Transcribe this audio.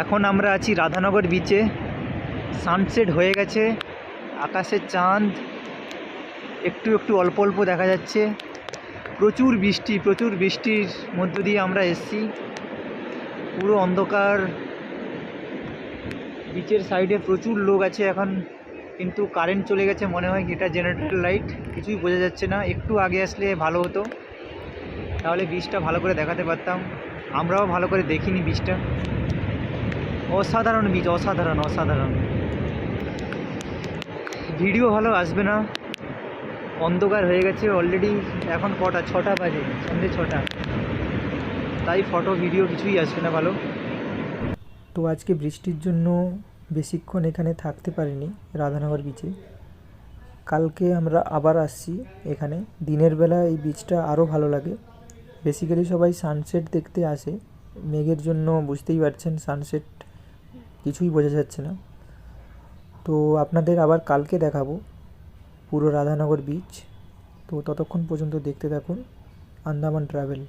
এখন আমরা আছি রাধানগর বিচে। সানসেট হয়ে গেছে, আকাশে চাঁদ একটু একটু অল্প অল্প দেখা যাচ্ছে। প্রচুর বৃষ্টির মধ্য দিয়ে আমরা এসেছি। পুরো অন্ধকার, বিচের সাইডে প্রচুর লোক আছে এখন, কিন্তু কারেন্ট চলে গেছে মনে হয়। এটা জেনারেটর লাইট, কিছুই বোঝা যাচ্ছে না। একটু আগে আসলে ভালো হতো, তাহলে বীজটা ভালো করে দেখাতে পারতাম। আমরাও ভালো করে দেখিনি বীজটা। অসাধারণ বীজ, অসাধারণ অসাধারণ। ভিডিও ভালো আসবে না, অন্ধকার হয়ে গেছে অলরেডি। এখন কটা? 6টা বাজে, সন্ধ্যে 6টা। তাই ফটো ভিডিও কিছুই আসবে না ভালো। তো আজকে বৃষ্টির জন্য বেশিক্ষণ এখানে থাকতে পারিনি রাধানগর বিচে। কালকে আমরা আবার আসছি এখানে। দিনের বেলা এই বিচটা আরও ভালো লাগে। বেসিক্যালি সবাই সানসেট দেখতে আসে, মেঘের জন্য বুঝতেই পারছেন সানসেট কিছুই বোঝা যাচ্ছে না। তো আপনাদের আবার কালকে দেখাবো পুরো রাধানগর বিচ। তো ততক্ষণ পর্যন্ত দেখতে থাকুন আন্দামান ট্রাভেল।